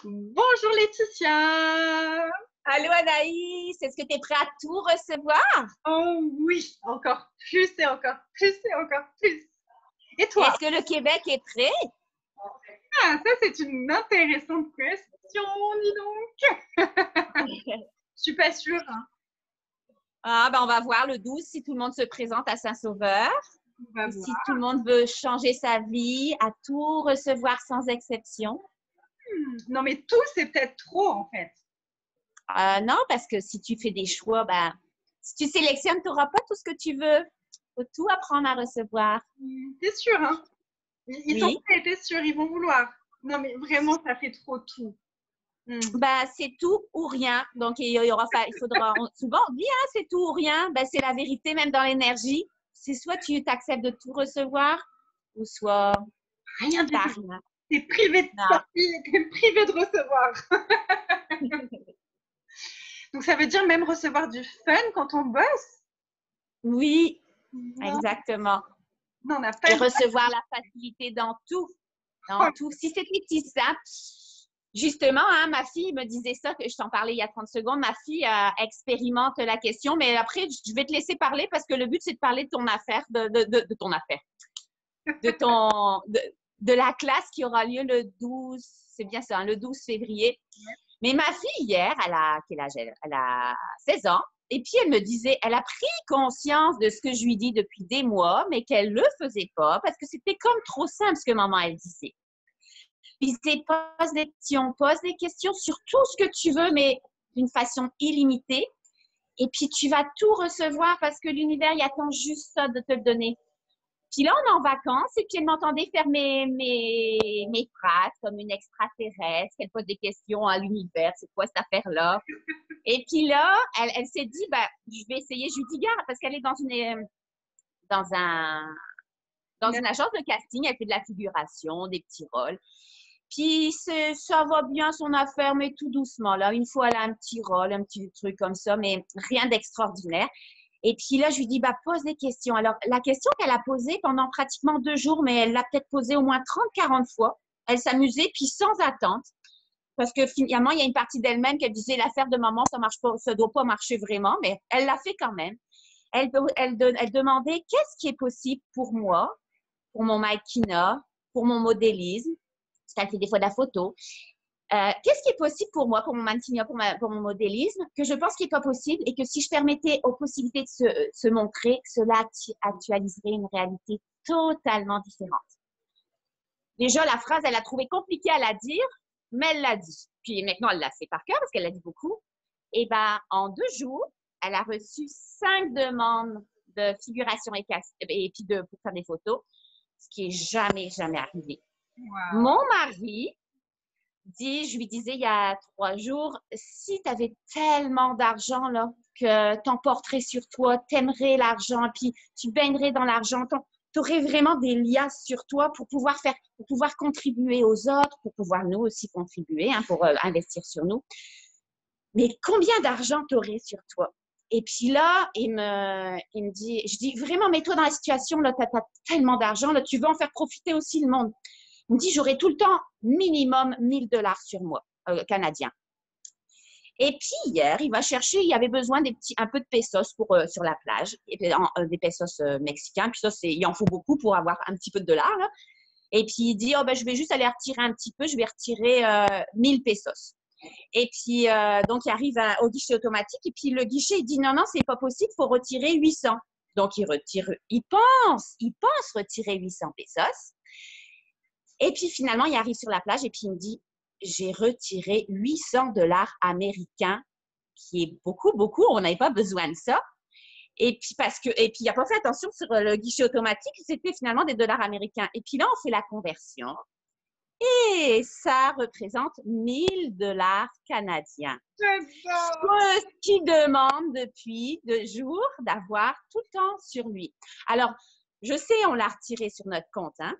Bonjour Laetitia! Allô Anaïs, est-ce que tu es prêt à tout recevoir? Oh oui, encore plus et encore plus et encore plus. Et toi? Est-ce que le Québec est prêt? Ah, ça c'est une intéressante question, dis donc. Je suis pas sûre, hein. Ah, ben on va voir le 12 si tout le monde se présente à Saint-Sauveur On va ou si voir. tout le monde veut changer sa vie, à tout recevoir sans exception. Non mais tout c'est peut-être trop en fait. Non, parce que si tu fais des choix, ben, si tu sélectionnes, tu n'auras pas tout ce que tu veux. Il faut tout apprendre à recevoir. T'es sûre, hein? Ils sont Oui, prêts, t'es sûre, ils vont vouloir. Non mais vraiment ça fait trop tout. Hmm. ben, c'est tout ou rien. Donc, il faudra, souvent on dit, ah, c'est tout ou rien. Ben, c'est la vérité, même dans l'énergie. C'est soit tu t'acceptes de tout recevoir, ou soit Rien du t'as tout. rien. T'es privé de Non. sortie, t'es privé de recevoir. Donc ça veut dire même recevoir du fun quand on bosse? Oui, Non, exactement. non, on n'a pas Et le droit. recevoir la facilité dans tout. Dans Oh, tout. Si c'était si simple, justement, hein, ma fille me disait ça, que je t'en parlais il y a 30 secondes. Ma fille expérimente la question, mais après, je vais te laisser parler parce que le but, c'est de parler de ton affaire, de ton affaire, de ton, de la classe qui aura lieu le 12, c'est bien ça, hein, le 12 février. Mais ma fille, hier, elle a quel âge elle a 16 ans. Et puis, elle me disait, elle a pris conscience de ce que je lui dis depuis des mois, mais qu'elle ne le faisait pas parce que c'était comme trop simple ce que maman, elle disait. Puis, c'est pose des questions sur tout ce que tu veux, mais d'une façon illimitée. Et puis, tu vas tout recevoir parce que l'univers, il attend juste ça de te le donner. Puis là, on est en vacances et puis elle m'entendait faire mes phrases comme une extraterrestre. Elle pose des questions à l'univers. C'est quoi cette affaire-là? Et puis là, elle s'est dit, ben, je vais essayer. Je lui dis, gars, parce qu'elle est dans un, dans une agence de casting. Elle fait de la figuration, des petits rôles. Puis ça va bien son affaire, mais tout doucement. Là, une fois, elle a un petit rôle, un petit truc comme ça, mais rien d'extraordinaire. Et puis là, je lui dis, bah, pose des questions. Alors, la question qu'elle a posée pendant pratiquement 2 jours, mais elle l'a peut-être posée au moins 30, 40 fois. Elle s'amusait, puis sans attente. Parce que finalement, il y a une partie d'elle-même qui disait, l'affaire de maman, ça marche pas, ça doit pas marcher vraiment, mais elle l'a fait quand même. Elle demandait, qu'est-ce qui est possible pour moi, pour mon mannequinat, pour mon modélisme? Parce qu'elle fait des fois de la photo. Qu'est-ce qui est possible pour moi, pour mon mannequinat, pour mon modélisme, que je pense qu'il n'est pas possible et que si je permettais aux possibilités de se montrer, cela actualiserait une réalité totalement différente. Déjà, la phrase, elle a trouvé compliquée à la dire, mais elle l'a dit. Puis maintenant, elle l'a fait par cœur parce qu'elle l'a dit beaucoup. Et bien, en 2 jours, elle a reçu 5 demandes de figuration et puis pour faire des photos, ce qui est jamais, jamais arrivé. wow. Mon mari, je lui disais il y a 3 jours, si tu avais tellement d'argent là, que ton portrait sur toi, t'aimerais l'argent, puis tu baignerais dans l'argent, tu aurais vraiment des liasses sur toi pour pouvoir contribuer aux autres, pour pouvoir nous aussi contribuer, hein, pour investir sur nous. Mais combien d'argent tu aurais sur toi? Et puis là, il me dit, je dis vraiment, mets-toi dans la situation, là, tu as tellement d'argent, là, tu veux en faire profiter aussi le monde. Il me dit, j'aurai tout le temps minimum 1000 $ sur moi, canadien. Et puis hier, il va chercher, il avait besoin un peu de pesos sur la plage, des pesos mexicains. Puis ça, il en faut beaucoup pour avoir un petit peu de dollars. Là. Et puis il dit, oh, ben, je vais juste aller retirer un petit peu, je vais retirer 1000 pesos. Et puis, donc, il arrive au guichet automatique. Et puis, le guichet, il dit, non, non, c'est pas possible, il faut retirer 800. Donc, il pense retirer 800 pesos. Et puis finalement, il arrive sur la plage et puis il me dit, j'ai retiré 800 $ américains, qui est beaucoup, beaucoup, on n'avait pas besoin de ça. Et puis il n'a pas fait attention sur le guichet automatique, c'était finalement des dollars américains. Et puis là, on fait la conversion et ça représente 1000 $ canadiens. J'adore. Ce qu'il demande depuis 2 jours d'avoir tout le temps sur lui. Alors, je sais, on l'a retiré sur notre compte, hein,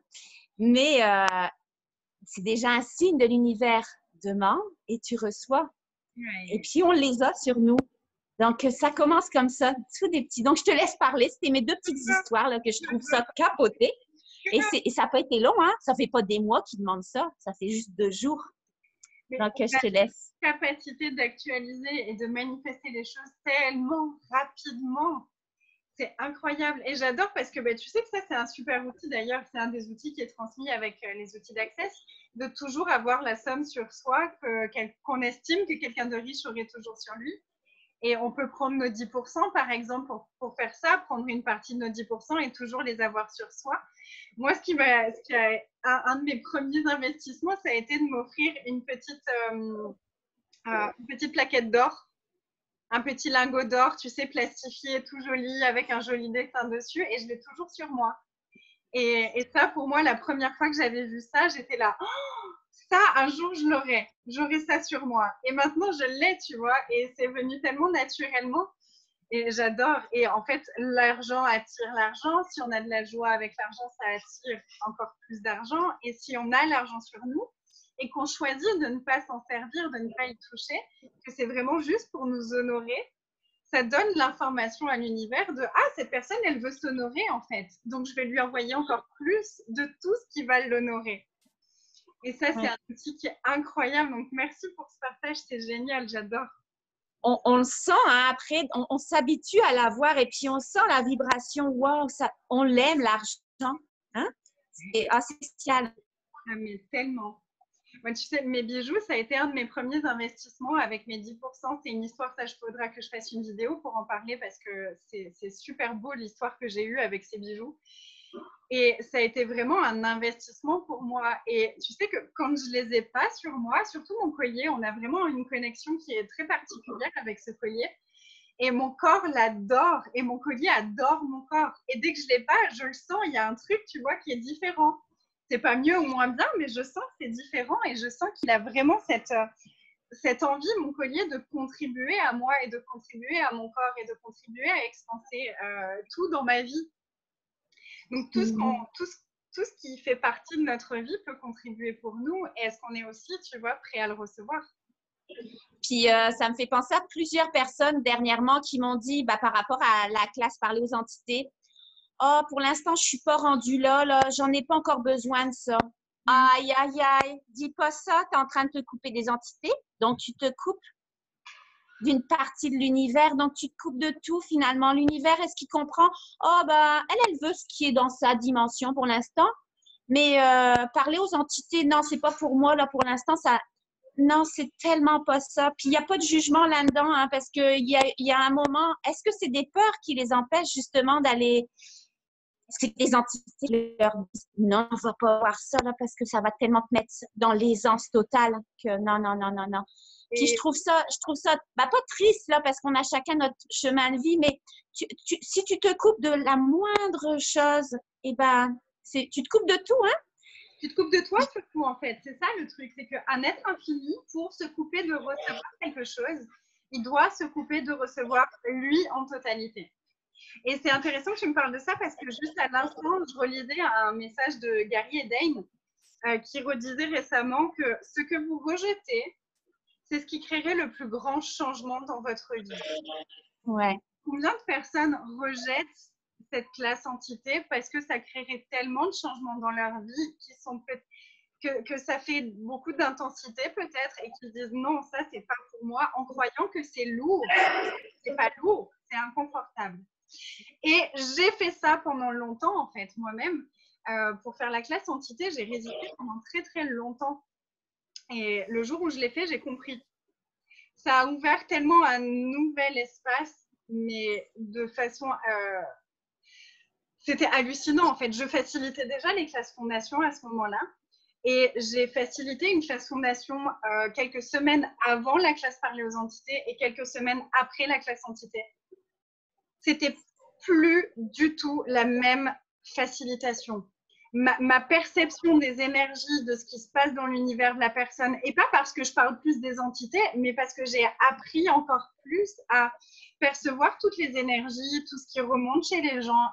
mais c'est déjà un signe de l'univers. Demande et tu reçois. Et Ouais. puis, on les a sur nous. Donc, ça commence comme ça, tout des petits. Donc, je te laisse parler. C'était mes 2 petites histoires là, que je trouve ça capoté. Et ça n'a pas été long, hein? Ça fait pas des mois qu'ils demandent ça. Ça fait juste 2 jours. Mais Donc, on je a te laisse. la capacité d'actualiser et de manifester les choses tellement rapidement. C'est incroyable. Et j'adore parce que tu sais que ça, c'est un super outil d'ailleurs. C'est un des outils qui est transmis avec les outils d'Access, de toujours avoir la somme sur soi qu'on estime que quelqu'un de riche aurait toujours sur lui. Et on peut prendre nos 10%, par exemple, pour faire ça, prendre une partie de nos 10% et toujours les avoir sur soi. Moi, un de mes premiers investissements, ça a été de m'offrir une petite plaquette d'or, un petit lingot d'or, tu sais, plastifié, tout joli, avec un joli dessin dessus, et je l'ai toujours sur moi. Et ça, pour moi, la première fois que j'avais vu ça, j'étais là, oh, ça, un jour, j'aurai ça sur moi. Et maintenant, je l'ai, tu vois, et c'est venu tellement naturellement. Et j'adore. Et en fait, l'argent attire l'argent. Si on a de la joie avec l'argent, ça attire encore plus d'argent. Et si on a l'argent sur nous et qu'on choisit de ne pas s'en servir, de ne pas y toucher, que c'est vraiment juste pour nous honorer, ça donne l'information à l'univers de « Ah, cette personne, elle veut s'honorer en fait. Donc, je vais lui envoyer encore plus de tout ce qui va l'honorer. » Et ça, c'est un outil qui est incroyable. Donc, merci pour ce partage. C'est génial. J'adore. On le sent, hein, après, on s'habitue à l'avoir et puis on sent la vibration. Wow, on l'aime, l'argent. Hein? C'est spécial. Ah, mais tellement. Moi, tu sais, mes bijoux, ça a été un de mes premiers investissements avec mes 10%. C'est une histoire, ça, il faudra que je fasse une vidéo pour en parler parce que c'est super beau l'histoire que j'ai eue avec ces bijoux. Et ça a été vraiment un investissement pour moi. Et tu sais que quand je les ai pas sur moi, surtout mon collier, on a vraiment une connexion qui est très particulière avec ce collier. Et mon corps l'adore et mon collier adore mon corps. Et dès que je l'ai pas, je le sens, il y a un truc, tu vois, qui est différent. C'est pas mieux ou moins bien, mais je sens que c'est différent et je sens qu'il a vraiment cette envie, mon collier, de contribuer à moi et de contribuer à mon corps et de contribuer à expanser tout dans ma vie. Donc, tout ce qui fait partie de notre vie peut contribuer pour nous. Et est-ce qu'on est aussi, tu vois, prêt à le recevoir? Puis, ça me fait penser à plusieurs personnes dernièrement qui m'ont dit, par rapport à la classe Parler aux entités, « Oh, pour l'instant, je ne suis pas rendue là, j'en ai pas encore besoin de ça. » Aïe, aïe, aïe, dis pas ça, tu es en train de te couper des entités, donc tu te coupes d'une partie de l'univers, donc tu te coupes de tout finalement. L'univers, est-ce qu'il comprend? Oh, elle veut ce qui est dans sa dimension pour l'instant, mais parler aux entités, non, c'est pas pour moi, là, pour l'instant, ça… Non, c'est tellement pas ça. Puis, il n'y a pas de jugement là-dedans, hein, parce qu'il y a un moment, est-ce que c'est des peurs qui les empêchent justement d'aller… Est-ce que les entités leur disent « Non, on ne va pas voir ça, là, parce que ça va tellement te mettre dans l'aisance totale que non, non, non, non, non. » Puis, je trouve ça pas triste, là, parce qu'on a chacun notre chemin de vie, mais si tu te coupes de la moindre chose, tu te coupes de tout, hein? Tu te coupes de toi surtout, en fait. C'est ça le truc, c'est qu'un être infini, pour se couper de recevoir quelque chose, il doit se couper de recevoir lui en totalité. Et c'est intéressant que tu me parles de ça parce que juste à l'instant, je relisais un message de Gary Eden qui redisait récemment que ce que vous rejetez, c'est ce qui créerait le plus grand changement dans votre vie. Ouais. Combien de personnes rejettent cette classe entité parce que ça créerait tellement de changements dans leur vie que ça fait beaucoup d'intensité peut-être et qu'ils disent non, ça c'est pas pour moi en croyant que c'est lourd. C'est pas lourd, c'est inconfortable. Et j'ai fait ça pendant longtemps en fait moi-même. Pour faire la classe entité, j'ai résisté pendant très très longtemps. Et le jour où je l'ai fait, j'ai compris. Ça a ouvert tellement un nouvel espace, mais de façon… c'était hallucinant en fait. Je facilitais déjà les classes fondation à ce moment-là. Et j'ai facilité une classe fondation quelques semaines avant la classe Parler aux entités et quelques semaines après la classe entité. C'était plus du tout la même facilitation. Ma perception des énergies, de ce qui se passe dans l'univers de la personne, et pas parce que je parle plus des entités, mais parce que j'ai appris encore plus à percevoir toutes les énergies, tout ce qui remonte chez les gens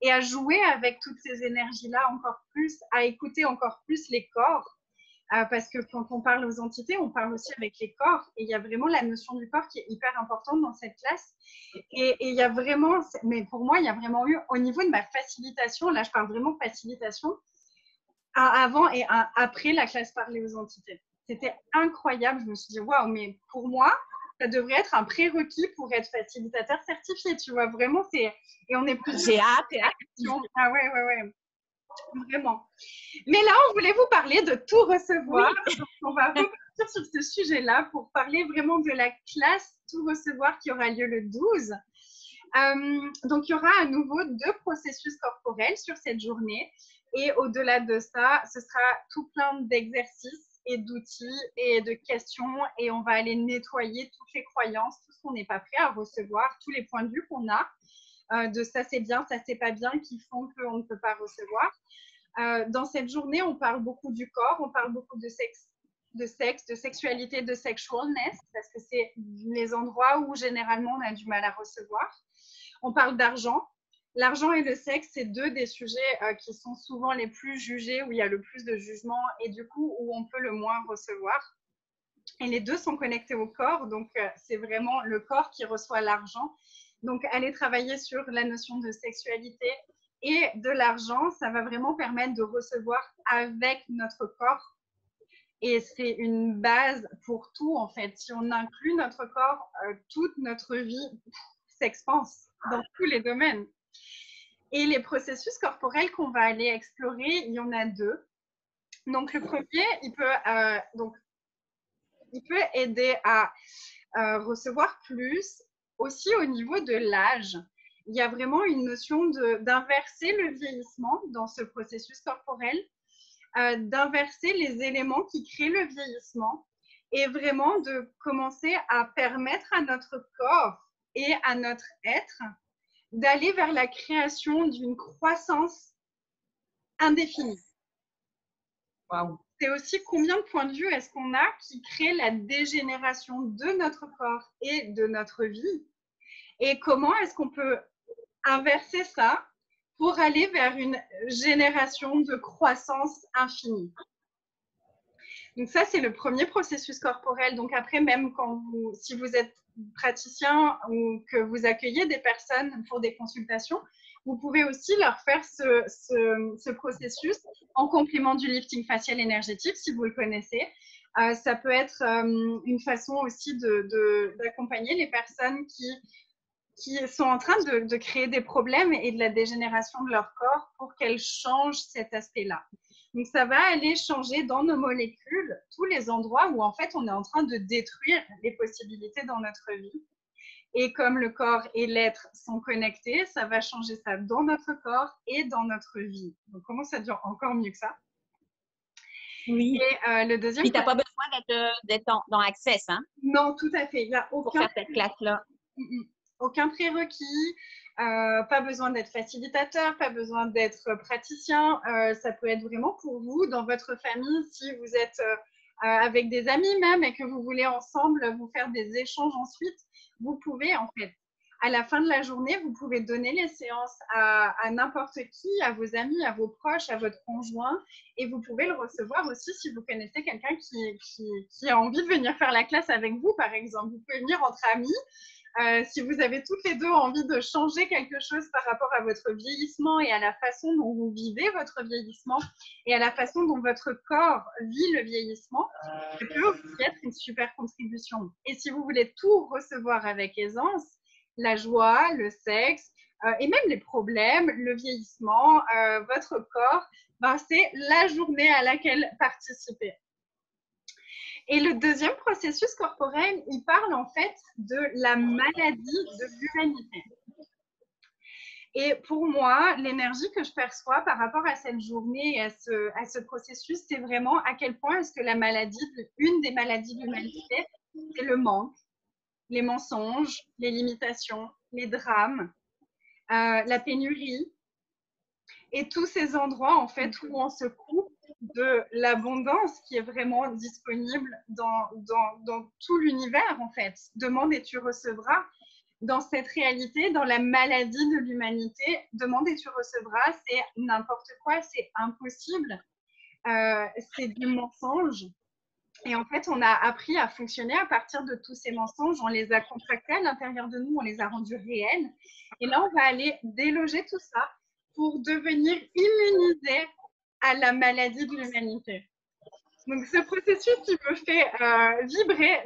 et à jouer avec toutes ces énergies-là encore plus, à écouter encore plus les corps. Parce que quand on parle aux entités, on parle aussi avec les corps. Et il y a vraiment la notion du corps qui est hyper importante dans cette classe. Et il y a vraiment, mais pour moi, il y a vraiment eu, au niveau de ma facilitation, là je parle vraiment facilitation, avant et après la classe Parler aux entités. C'était incroyable. Je me suis dit, waouh, mais pour moi, ça devrait être un prérequis pour être facilitateur certifié, tu vois. Vraiment, c'est… Et on est plus… J'ai hâte. Ah ouais, ouais, ouais. Vraiment. Mais là, on voulait vous parler de tout recevoir. Oui. Donc, on va repartir sur ce sujet-là pour parler vraiment de la classe tout recevoir qui aura lieu le 12. Donc, il y aura à nouveau 2 processus corporels sur cette journée. Et au-delà de ça, ce sera tout plein d'exercices et d'outils et de questions. Et on va aller nettoyer toutes les croyances, tout ce qu'on n'est pas prêt à recevoir, tous les points de vue qu'on a. De ça c'est bien, ça c'est pas bien, qui font qu'on ne peut pas recevoir. Dans cette journée, on parle beaucoup du corps, on parle beaucoup de sexe, de sexualité, de sexualness, parce que c'est les endroits où généralement on a du mal à recevoir. On parle d'argent. L'argent et le sexe, c'est 2 des sujets qui sont souvent les plus jugés, où il y a le plus de jugement et du coup où on peut le moins recevoir. Et les 2 sont connectés au corps, donc c'est vraiment le corps qui reçoit l'argent. Donc, aller travailler sur la notion de sexualité et de l'argent, ça va vraiment permettre de recevoir avec notre corps. Et c'est une base pour tout, en fait. Si on inclut notre corps, toute notre vie s'expanse dans tous les domaines. Et les processus corporels qu'on va aller explorer, il y en a 2. Donc, le premier, il peut aider à recevoir plus. Aussi au niveau de l'âge, il y a vraiment une notion d'inverser le vieillissement dans ce processus corporel, d'inverser les éléments qui créent le vieillissement et vraiment de commencer à permettre à notre corps et à notre être d'aller vers la création d'une croissance indéfinie. Wow. C'est aussi combien de points de vue est-ce qu'on a qui créent la dégénération de notre corps et de notre vie, et comment est-ce qu'on peut inverser ça pour aller vers une génération de croissance infinie. Donc ça, c'est le premier processus corporel. Donc après, même si vous êtes praticien ou que vous accueillez des personnes pour des consultations, vous pouvez aussi leur faire ce processus en complément du lifting facial énergétique, si vous le connaissez. Ça peut être une façon aussi d'accompagner les personnes qui sont en train de créer des problèmes et de la dégénération de leur corps pour qu'elles changent cet aspect-là. Donc, ça va aller changer dans nos molécules tous les endroits où, en fait, on est en train de détruire les possibilités dans notre vie. Et comme le corps et l'être sont connectés, ça va changer ça dans notre corps et dans notre vie. Donc, comment ça dure encore mieux que ça? Oui. Et le deuxième… Puis, tu n'as pas besoin d'être dans Access, hein? Non, tout à fait. Il n'y a aucun… Pour faire cette classe-là. Aucun prérequis. Pas besoin d'être facilitateur, pas besoin d'être praticien. Ça peut être vraiment pour vous, dans votre famille, si vous êtes avec des amis même et que vous voulez ensemble vous faire des échanges ensuite, vous pouvez en fait. À la fin de la journée, vous pouvez donner les séances à n'importe qui, à vos amis, à vos proches, à votre conjoint, et vous pouvez le recevoir aussi si vous connaissez quelqu'un qui a envie de venir faire la classe avec vous, par exemple. Vous pouvez venir entre amis. Si vous avez toutes les 2 envie de changer quelque chose par rapport à votre vieillissement et à la façon dont vous vivez votre vieillissement et à la façon dont votre corps vit le vieillissement, ça peut aussi être une super contribution. Et si vous voulez tout recevoir avec aisance, la joie, le sexe et même les problèmes, le vieillissement, votre corps, c'est la journée à laquelle participer. Et le deuxième processus corporel, il parle en fait de la maladie de l'humanité. Et pour moi, l'énergie que je perçois par rapport à cette journée et à ce processus, c'est vraiment à quel point est-ce que une des maladies de l'humanité, c'est le manque, les mensonges, les limitations, les drames, la pénurie, et tous ces endroits en fait où on se coupe de l'abondance qui est vraiment disponible dans tout l'univers en fait. Demande et tu recevras. Dans cette réalité, dans la maladie de l'humanité, demande et tu recevras, c'est n'importe quoi, c'est impossible, c'est du mensonge. Et en fait, on a appris à fonctionner à partir de tous ces mensonges, on les a contractés à l'intérieur de nous, on les a rendus réels. Et là, on va aller déloger tout ça pour devenir immunisé à la maladie de l'humanité. Donc, ce processus, il me fait vibrer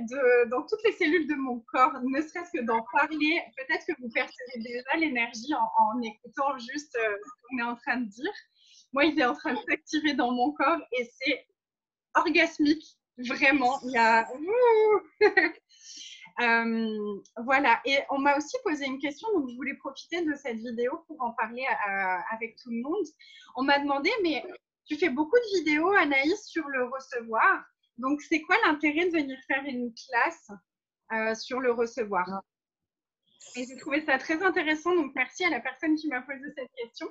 dans toutes les cellules de mon corps, ne serait-ce que d'en parler. Peut-être que vous percevez déjà l'énergie en écoutant juste ce qu'on est en train de dire. Moi, il est en train de s'activer dans mon corps et c'est orgasmique, vraiment. Il y a… voilà, et on m'a aussi posé une question, donc je voulais profiter de cette vidéo pour en parler avec tout le monde. On m'a demandé, mais tu fais beaucoup de vidéos, Anaïs, sur le recevoir, donc c'est quoi l'intérêt de venir faire une classe sur le recevoir? Et j'ai trouvé ça très intéressant, donc merci à la personne qui m'a posé cette question.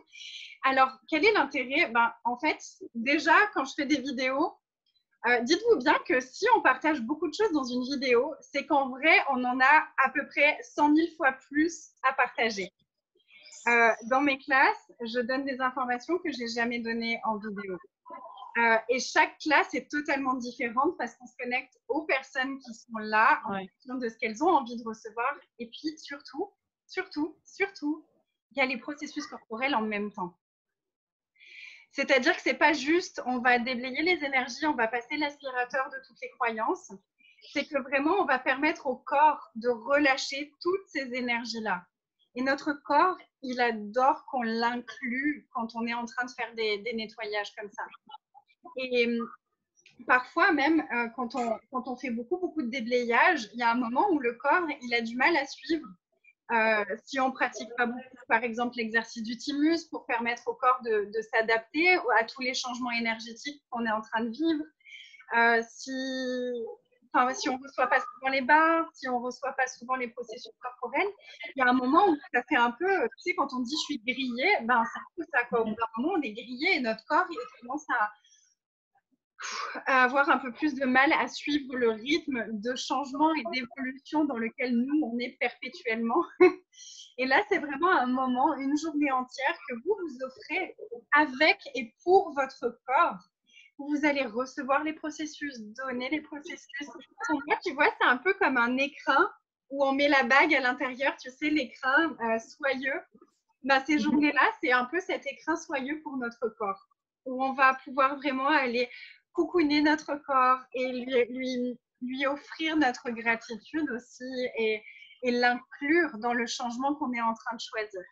Alors, quel est l'intérêt? En fait, déjà, quand je fais des vidéos, dites-vous bien que si on partage beaucoup de choses dans une vidéo, c'est qu'en vrai, on en a à peu près 100 000 fois plus à partager. Dans mes classes, je donne des informations que je n'ai jamais données en vidéo. Et chaque classe est totalement différente parce qu'on se connecte aux personnes qui sont là en fonction de ce qu'elles ont envie de recevoir. Et puis, surtout, il y a les processus corporels en même temps. C'est-à-dire que ce n'est pas juste, on va déblayer les énergies, on va passer l'aspirateur de toutes les croyances. C'est que vraiment, on va permettre au corps de relâcher toutes ces énergies-là. Et notre corps, il adore qu'on l'inclue quand on est en train de faire des nettoyages comme ça. Et parfois même, quand on fait beaucoup de déblayage, il y a un moment où le corps, il a du mal à suivre. Si on ne pratique pas beaucoup, par exemple, l'exercice du thymus pour permettre au corps de s'adapter à tous les changements énergétiques qu'on est en train de vivre. Si on ne reçoit pas souvent les barres, si on ne reçoit pas souvent les processus corporels, il y a un moment où ça fait un peu, tu sais, quand on dit « je suis grillée », c'est un peu ça, quoi. Au bout d'un moment, on est grillé et notre corps, il commence à avoir un peu plus de mal à suivre le rythme de changement et d'évolution dans lequel nous, on est perpétuellement. Et là, c'est vraiment un moment, une journée entière que vous vous offrez avec et pour votre corps. Vous allez recevoir les processus, donner les processus. Pour moi, tu vois, c'est un peu comme un écrin où on met la bague à l'intérieur, tu sais, l'écrin soyeux. Ces journées-là, c'est un peu cet écrin soyeux pour notre corps, où on va pouvoir vraiment aller coucouner notre corps et lui offrir notre gratitude aussi et l'inclure dans le changement qu'on est en train de choisir.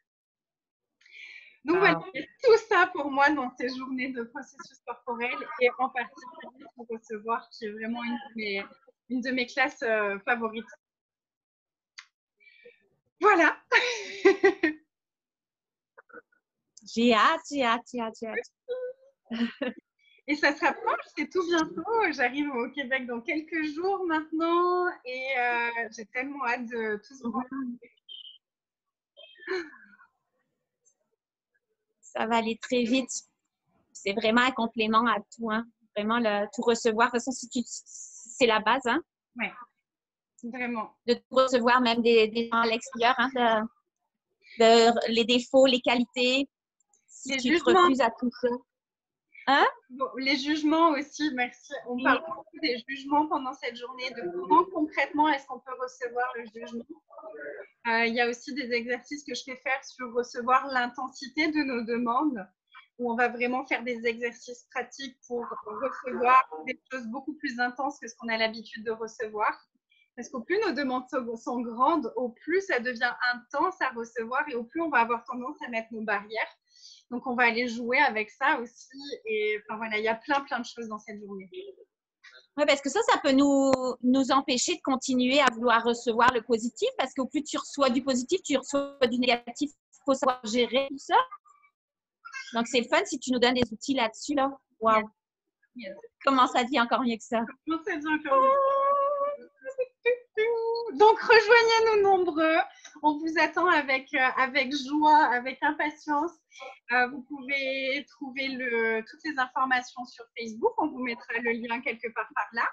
Donc voilà, tout ça pour moi dans ces journées de processus corporel et en particulier pour recevoir, qui est vraiment une de mes classes favorites. Voilà. J'ai hâte. Et ça se rapproche, c'est tout bientôt. J'arrive au Québec dans quelques jours maintenant et j'ai tellement hâte de tout ce monde. Ça va aller très vite. C'est vraiment un complément à tout, hein. Vraiment, tout recevoir. De toute façon, c'est la base, hein. Oui, vraiment. De tout recevoir même des gens à l'extérieur, hein, les défauts, les qualités. Si tu te refuses à tout ça. Hein? Bon, les jugements aussi, merci. On parle beaucoup des jugements pendant cette journée, de comment concrètement est-ce qu'on peut recevoir le jugement. Il y a aussi des exercices que je fais faire sur recevoir l'intensité de nos demandes, où on va vraiment faire des exercices pratiques pour recevoir des choses beaucoup plus intenses que ce qu'on a l'habitude de recevoir. Parce qu'au plus nos demandes sont grandes, au plus ça devient intense à recevoir et au plus on va avoir tendance à mettre nos barrières. Donc, on va aller jouer avec ça aussi. Et enfin, voilà, il y a plein de choses dans cette journée. Oui, parce que ça peut nous empêcher de continuer à vouloir recevoir le positif, parce qu'au plus tu reçois du positif, tu reçois du négatif. Il faut savoir gérer tout ça. Donc, c'est le fun si tu nous donnes des outils là-dessus. Là. Wow. Yes. Comment ça dit encore mieux que ça? Comment ça dit encore mieux? Donc, rejoignez-nous nombreux. On vous attend avec joie, avec impatience. Vous pouvez trouver toutes les informations sur Facebook. On vous mettra le lien quelque part par là.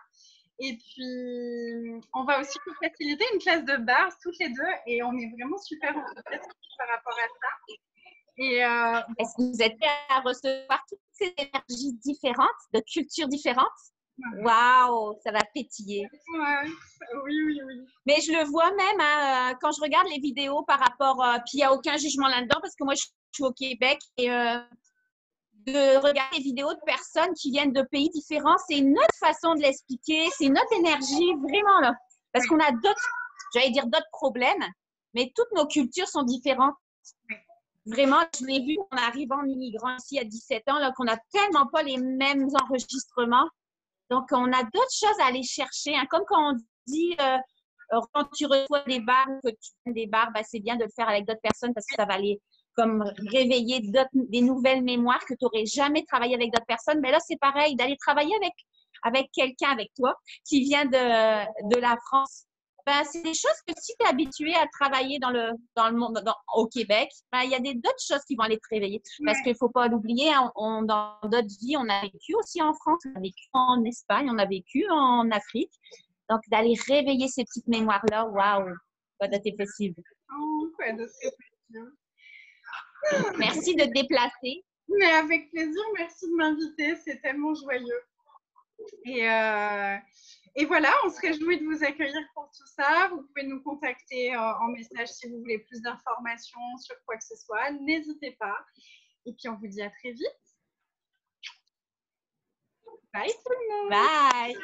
Et puis, on va aussi vous faciliter une classe de bars toutes les deux. Et on est vraiment super enthousiastes par rapport à ça. Est-ce que vous êtes prêts à recevoir toutes ces énergies différentes, de cultures différentes? Waouh, ça va pétiller. Ouais, oui. Mais je le vois même hein, quand je regarde les vidéos par rapport, puis il n'y a aucun jugement là-dedans parce que moi je suis au Québec et de regarder des vidéos de personnes qui viennent de pays différents. C'est une autre façon de l'expliquer, c'est une autre énergie, vraiment, là. Parce qu'on a d'autres, j'allais dire d'autres problèmes, mais toutes nos cultures sont différentes. Vraiment, je l'ai vu en arrivant en immigrant ici à 17 ans, là, qu'on n'a tellement pas les mêmes enregistrements. Donc, on a d'autres choses à aller chercher. Hein. Comme quand on dit, quand tu reçois des barres, que tu donnes des barres, ben, c'est bien de le faire avec d'autres personnes parce que ça va aller comme réveiller des nouvelles mémoires que tu n'aurais jamais travaillé avec d'autres personnes. Mais là, c'est pareil, d'aller travailler avec quelqu'un, avec toi, qui vient de la France. Ben, c'est des choses que si tu es habitué à travailler dans le monde, au Québec, ben, il y a d'autres choses qui vont aller te réveiller. Parce qu'il ne faut pas l'oublier, dans d'autres vies, on a vécu aussi en France, on a vécu en Espagne, on a vécu en Afrique. Donc, d'aller réveiller ces petites mémoires-là, waouh, quoi d'autre est possible. Oh, quoi d'autre est possible. Merci de te déplacer. Mais avec plaisir, merci de m'inviter, c'est tellement joyeux. Et voilà, on se réjouit de vous accueillir pour tout ça. Vous pouvez nous contacter en message si vous voulez plus d'informations sur quoi que ce soit. N'hésitez pas. Et puis, on vous dit à très vite. Bye tout le monde. Bye.